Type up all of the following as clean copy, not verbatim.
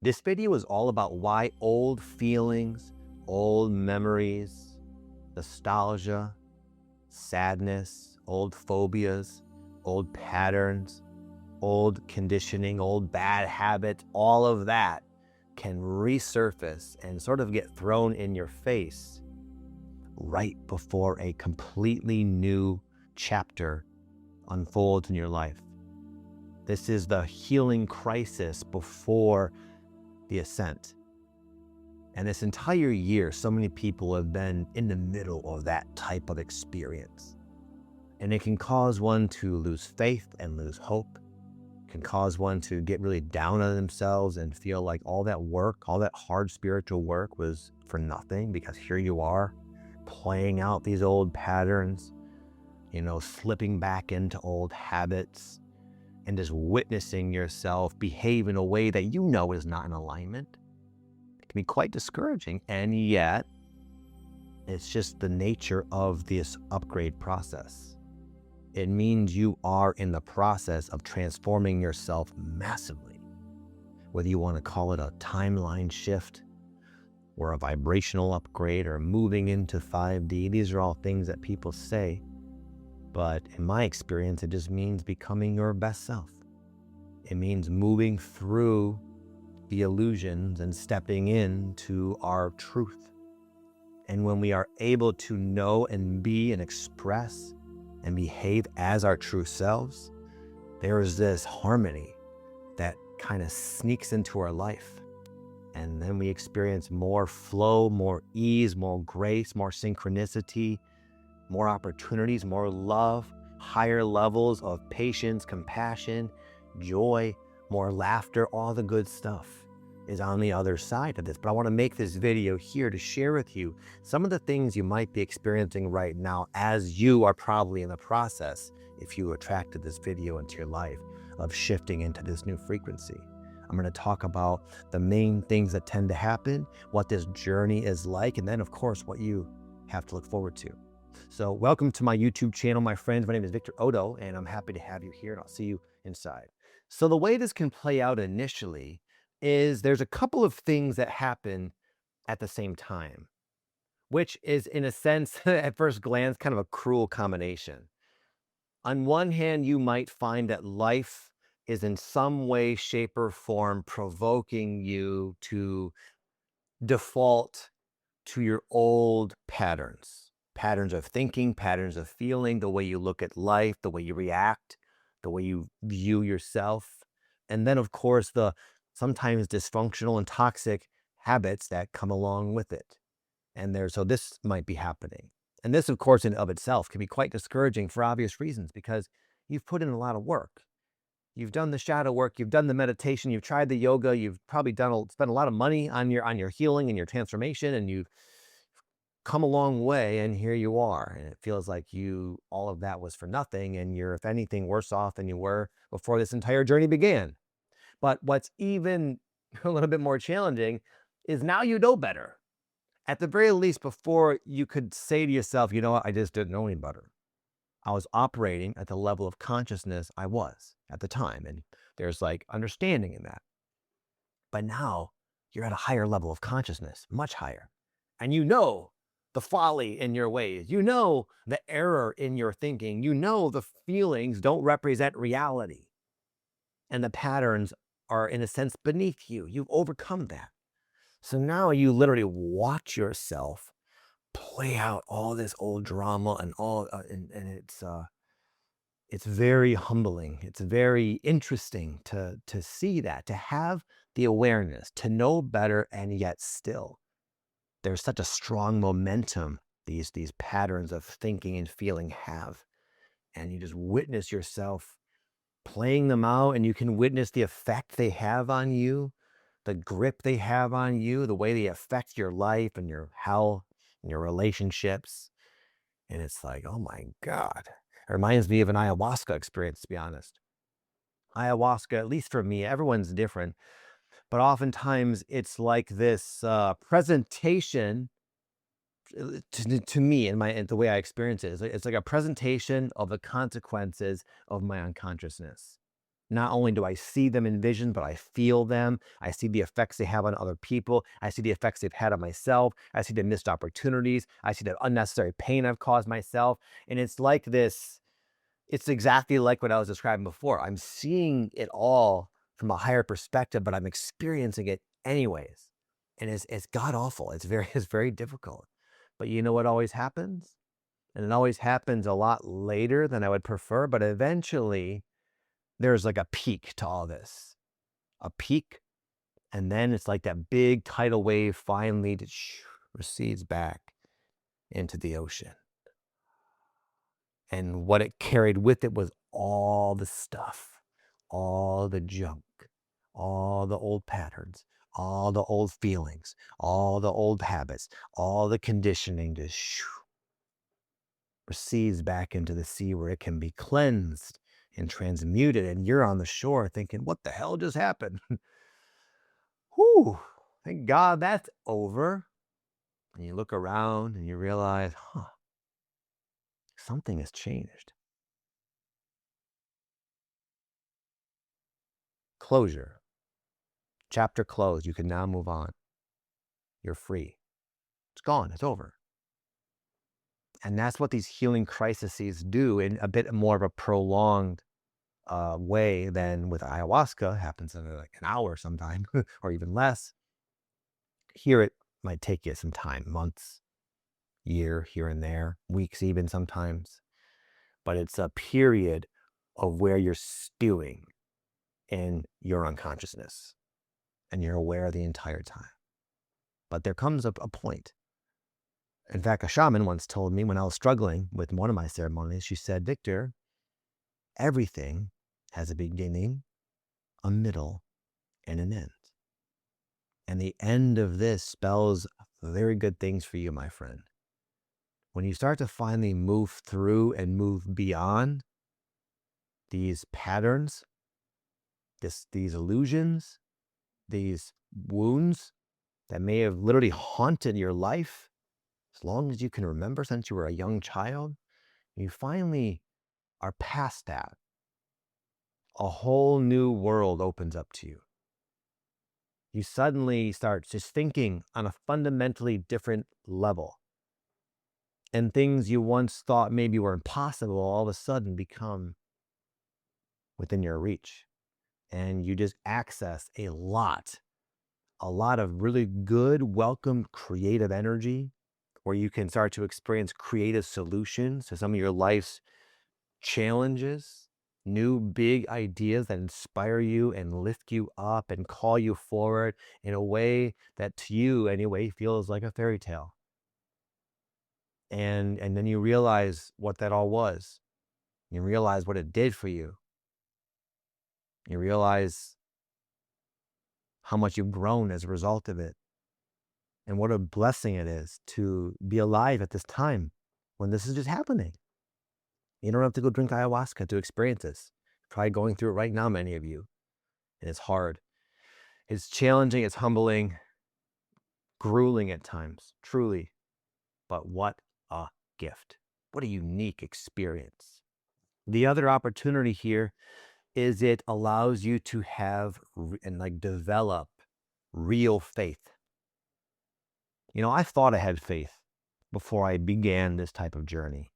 This video is all about why old feelings, old memories, nostalgia, sadness, old phobias, old patterns, old conditioning, old bad habits, all of that can resurface and sort of get thrown in your face right before a completely new chapter unfolds in your life. This is the healing crisis before the ascent. And this entire year, so many people have been in the middle of that type of experience. And it can cause one to lose faith and lose hope. It can cause one to get really down on themselves and feel like all that work, all that hard spiritual work was for nothing, because here you are playing out these old patterns, slipping back into old habits and just witnessing yourself behave in a way that is not in alignment. It can be quite discouraging, and yet it's just the nature of this upgrade process. It means you are in the process of transforming yourself massively, whether you want to call it a timeline shift or a vibrational upgrade or moving into 5D. These are all things that people say, but in my experience, it just means becoming your best self. It means moving through the illusions and stepping into our truth. And when we are able to know and be and express and behave as our true selves, there is this harmony that kind of sneaks into our life. And then we experience more flow, more ease, more grace, more synchronicity, more opportunities, more love, higher levels of patience, compassion, joy, more laughter. All the good stuff is on the other side of this. But I want to make this video here to share with you some of the things you might be experiencing right now, as you are probably in the process, if you attracted this video into your life, of shifting into this new frequency. I'm going to talk about the main things that tend to happen, what this journey is like, and then, of course, what you have to look forward to. So welcome to my YouTube channel, my friends. My name is Victor Oddo, and I'm happy to have you here, and I'll see you inside. So the way this can play out initially is there's a couple of things that happen at the same time, which is, in a sense, at first glance, kind of a cruel combination. On one hand, you might find that life is in some way, shape, or form provoking you to default to your old patterns of thinking, patterns of feeling, the way you look at life, the way you react, the way you view yourself. And then, of course, the sometimes dysfunctional and toxic habits that come along with it. So this might be happening. And this, of course, in of itself can be quite discouraging for obvious reasons, because you've put in a lot of work. You've done the shadow work, you've done the meditation, you've tried the yoga, you've probably spent a lot of money on your healing and your transformation, and you've come a long way, and here you are. And it feels like all of that was for nothing, and you're, if anything, worse off than you were before this entire journey began. But what's even a little bit more challenging is now you know better. At the very least, before, you could say to yourself, you know what, I just didn't know any better. I was operating at the level of consciousness I was at the time, and there's like understanding in that. But now you're at a higher level of consciousness, much higher. And you know the folly in your ways. You know the error in your thinking. You know the feelings don't represent reality. And the patterns are, in a sense, beneath you. You've overcome that. So now you literally watch yourself play out all this old drama and it's very humbling. It's very interesting to see that, to have the awareness, to know better, and yet still there's such a strong momentum these patterns of thinking and feeling have. And you just witness yourself playing them out, and you can witness the effect they have on you, the grip they have on you, the way they affect your life and your health and your relationships. And it's like, oh my God. It reminds me of an ayahuasca experience, to be honest. Ayahuasca, at least for me, everyone's different, but oftentimes it's like this presentation to me, and the way I experience it, it's like a presentation of the consequences of my unconsciousness. Not only do I see them in vision, but I feel them. I see the effects they have on other people. I see the effects they've had on myself. I see the missed opportunities. I see the unnecessary pain I've caused myself. And it's like this, it's exactly like what I was describing before. I'm seeing it all from a higher perspective, but I'm experiencing it anyways. And it's god awful. It's very difficult. But you know what always happens? And it always happens a lot later than I would prefer, but eventually there's like a peak to all this, a peak, and then it's like that big tidal wave finally recedes back into the ocean. And what it carried with it was all the stuff, all the junk, all the old patterns, all the old feelings, all the old habits, all the conditioning just recedes back into the sea where it can be cleansed and transmuted. And you're on the shore thinking, what the hell just happened? Whew, thank God that's over. And you look around and you realize, something has changed. Closure. Chapter closed. You can now move on. You're free. It's gone. It's over. And that's what these healing crises do in a bit more of a prolonged way than with ayahuasca. Happens in like an hour sometime or even less. Here it might take you some time, months, year here and there, weeks even sometimes. But it's a period of where you're stewing in your unconsciousness and you're aware the entire time. But there comes a point. In fact, a shaman once told me when I was struggling with one of my ceremonies, she said, Victor, everything has a beginning, a middle, and an end. And the end of this spells very good things for you, my friend. When you start to finally move through and move beyond these patterns, these illusions, these wounds that may have literally haunted your life as long as you can remember since you were a young child, you finally are past that. A whole new world opens up to you. You suddenly start just thinking on a fundamentally different level. And things you once thought maybe were impossible all of a sudden become within your reach. And you just access a lot of really good, welcome, creative energy where you can start to experience creative solutions to some of your life's challenges, new big ideas that inspire you and lift you up and call you forward in a way that to you anyway feels like a fairy tale. And then you realize what that all was. You realize what it did for you. You realize how much you've grown as a result of it. And what a blessing it is to be alive at this time when this is just happening. You don't have to go drink ayahuasca to experience this. Probably going through it right now, many of you. And it's hard. It's challenging, it's humbling, grueling at times, truly. But what a gift. What a unique experience. The other opportunity here is it allows you to have and develop real faith. You know, I thought I had faith before I began this type of journey.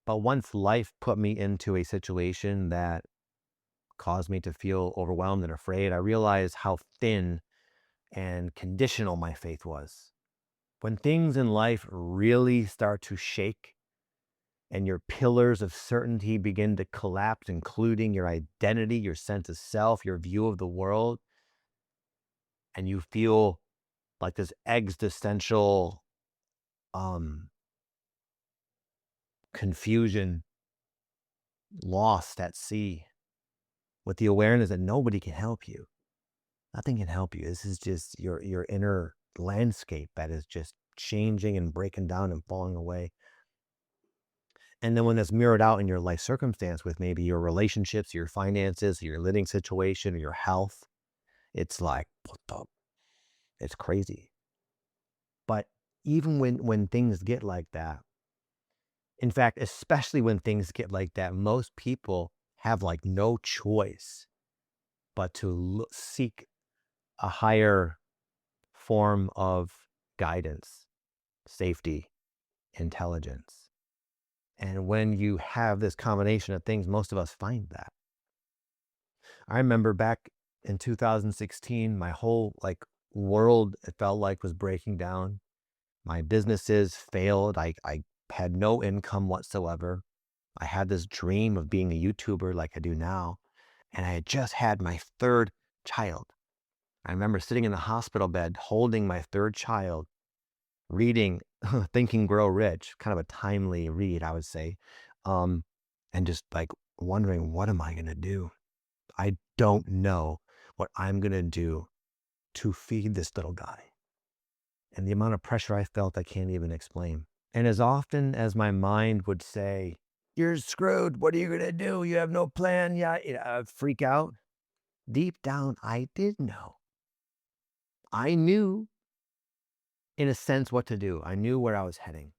But once life put me into a situation that caused me to feel overwhelmed and afraid, I realized how thin and conditional my faith was. When things in life really start to shake and your pillars of certainty begin to collapse, including your identity, your sense of self, your view of the world, and you feel like this existential confusion, lost at sea, with the awareness that nobody can help you. Nothing can help you. This is just your inner landscape that is just changing and breaking down and falling away. And then when that's mirrored out in your life circumstance with maybe your relationships, your finances, your living situation, or your health, it's like, what the? It's crazy. But even when things get like that, in fact, especially when things get like that, most people have like no choice but to seek a higher form of guidance, safety, intelligence. And when you have this combination of things, most of us find that. I remember back in 2016, my whole world, it felt like, was breaking down. My businesses failed. I had no income whatsoever. I had this dream of being a YouTuber like I do now. And I had just had my third child. I remember sitting in the hospital bed, holding my third child, reading Think and Grow Rich, kind of a timely read, I would say. And just wondering, what am I going to do? I don't know what I'm going to do to feed this little guy. And the amount of pressure I felt, I can't even explain. And as often as my mind would say, "You're screwed. What are you going to do? You have no plan." Yeah, I'd freak out. Deep down, I did know. I knew, in a sense, what to do. I knew where I was heading.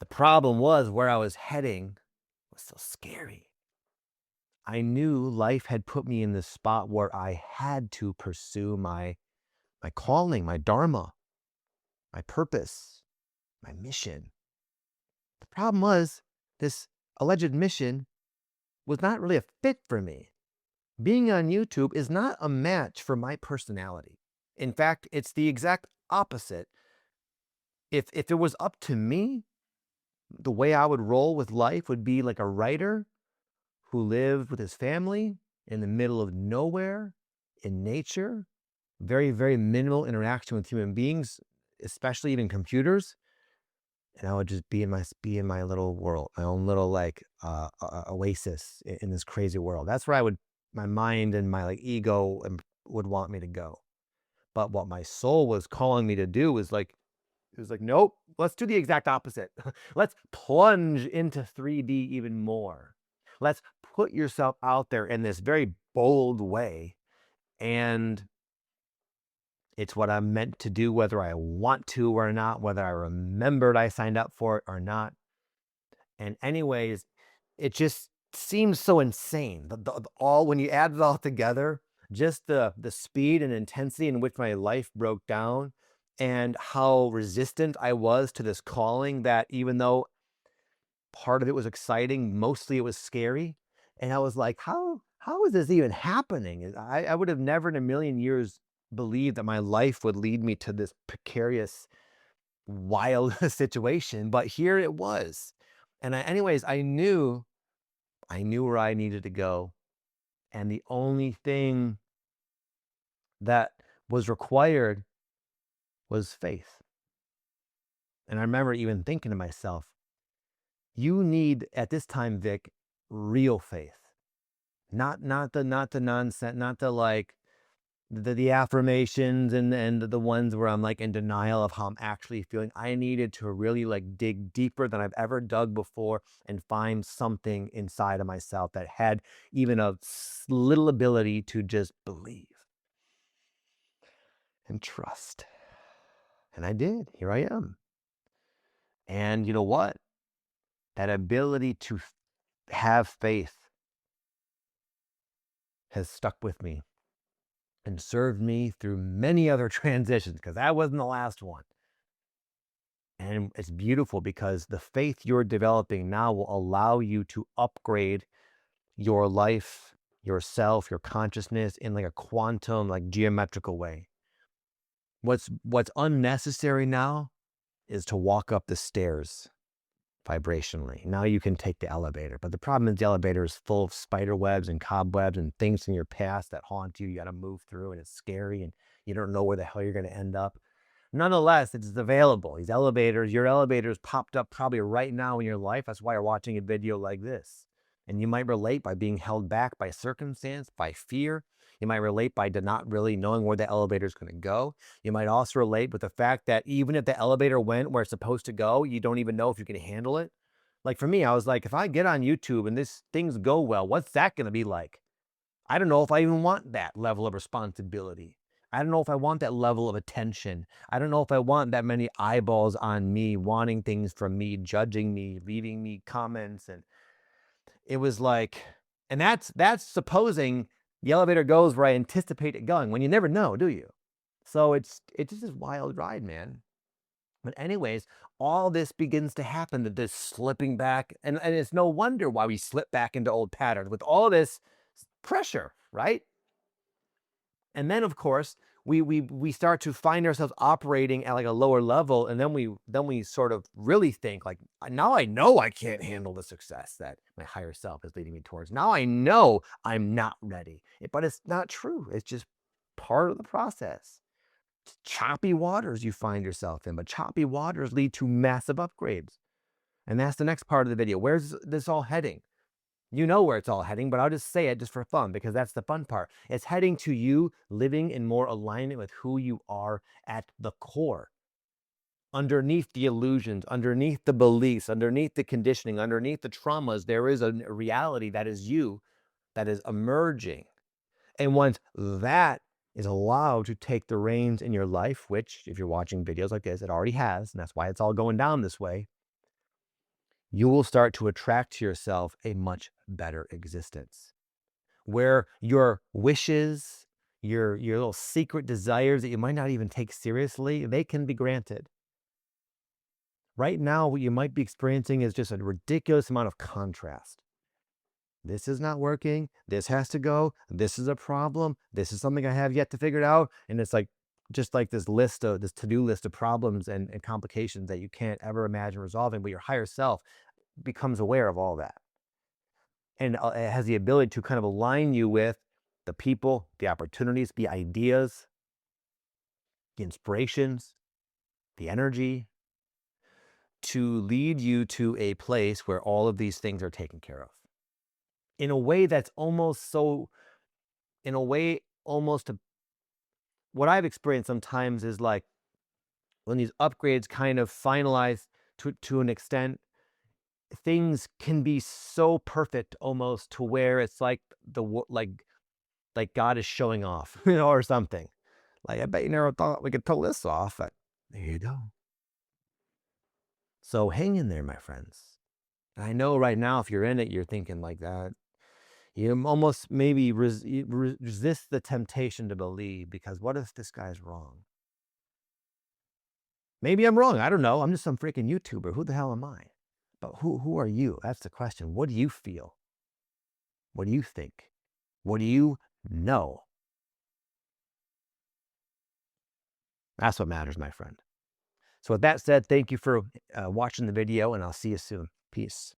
The problem was, where I was heading was so scary. I knew life had put me in this spot where I had to pursue my calling, my dharma, my purpose, my mission. The problem was, this alleged mission was not really a fit for me. Being on YouTube is not a match for my personality. In fact, it's the exact opposite. If it was up to me, the way I would roll with life would be like a writer who lived with his family in the middle of nowhere, in nature, very, very minimal interaction with human beings, especially even computers. And I would just be in my little world, my own little oasis in this crazy world. That's where my mind and my ego would want me to go. But what my soul was calling me to do was nope, let's do the exact opposite. Let's plunge into 3D even more. Let's put yourself out there in this very bold way. And it's what I'm meant to do, whether I want to or not, whether I remembered I signed up for it or not. And anyways, it just seems so insane. When you add it all together, just the speed and intensity in which my life broke down, and how resistant I was to this calling, that even though part of it was exciting, mostly it was scary. And I was like, how is this even happening? I would have never in a million years believed that my life would lead me to this precarious, wild situation. But here it was. And I knew where I needed to go. And the only thing that was required was faith. And I remember even thinking to myself, you need, at this time, Vic, real faith. Not the nonsense, not the affirmations and the ones where I'm in denial of how I'm actually feeling. I needed to really dig deeper than I've ever dug before and find something inside of myself that had even a little ability to just believe and trust. And I did. Here I am. And you know what? That ability to have faith has stuck with me and served me through many other transitions, because that wasn't the last one. And it's beautiful because the faith you're developing now will allow you to upgrade your life, yourself, your consciousness in a quantum, geometrical way. What's unnecessary now is to walk up the stairs vibrationally. Now you can take the elevator. But the problem is the elevator is full of spider webs and cobwebs and things in your past that haunt you. You got to move through, and it's scary, and you don't know where the hell you're going to end up. Nonetheless, it's available. These elevators, your elevators popped up probably right now in your life. That's why you're watching a video like this. And you might relate by being held back by circumstance, by fear. You might relate by not really knowing where the elevator is going to go. You might also relate with the fact that even if the elevator went where it's supposed to go, you don't even know if you can handle it. For me, I was like, if I get on YouTube and things go well, what's that going to be like? I don't know if I even want that level of responsibility. I don't know if I want that level of attention. I don't know if I want that many eyeballs on me, wanting things from me, judging me, leaving me comments. And it was and that's supposing The elevator goes where I anticipate it going, when you never know, do you? So it's just this wild ride, man. But anyways, all this begins to happen, that this slipping back, and it's no wonder why we slip back into old patterns with all this pressure, right? And then, of course, we start to find ourselves operating at like a lower level, and then we sort of really think like, now I know I can't handle the success that my higher self is leading me towards. Now I know I'm not ready, but it's not true. It's just part of the process. It's choppy waters you find yourself in, but choppy waters lead to massive upgrades. And that's the next part of the video. Where's this all heading? You know where it's all heading, but I'll just say it just for fun, because that's the fun part. It's heading to you living in more alignment with who you are at the core. Underneath the illusions, underneath the beliefs, underneath the conditioning, underneath the traumas, there is a reality that is you, that is emerging. And once that is allowed to take the reins in your life, which if you're watching videos like this, it already has, and that's why it's all going down this way, you will start to attract to yourself a much better existence, where your wishes, your little secret desires that you might not even take seriously, they can be granted. Right now, what you might be experiencing is just a ridiculous amount of contrast. This is not working. This has to go. This is a problem. This is something I have yet to figure it out. And it's like, just like this to-do list of problems and complications that you can't ever imagine resolving, but your higher self becomes aware of all that. And it has the ability to kind of align you with the people, the opportunities, the ideas, the inspirations, the energy, to lead you to a place where all of these things are taken care of. In a way that's almost so, in a way, almost what I've experienced sometimes is like when these upgrades kind of finalize to an extent, things can be so perfect almost to where it's like like God is showing off, or something. Like, I bet you never thought we could pull this off, but there you go. So hang in there, my friends. I know right now, if you're in it, you're thinking like that. You almost maybe resist the temptation to believe, because what if this guy's wrong? Maybe I'm wrong. I don't know. I'm just some freaking YouTuber. Who the hell am I? But who are you? That's the question. What do you feel? What do you think? What do you know? That's what matters, my friend. So with that said, thank you for watching the video, and I'll see you soon. Peace.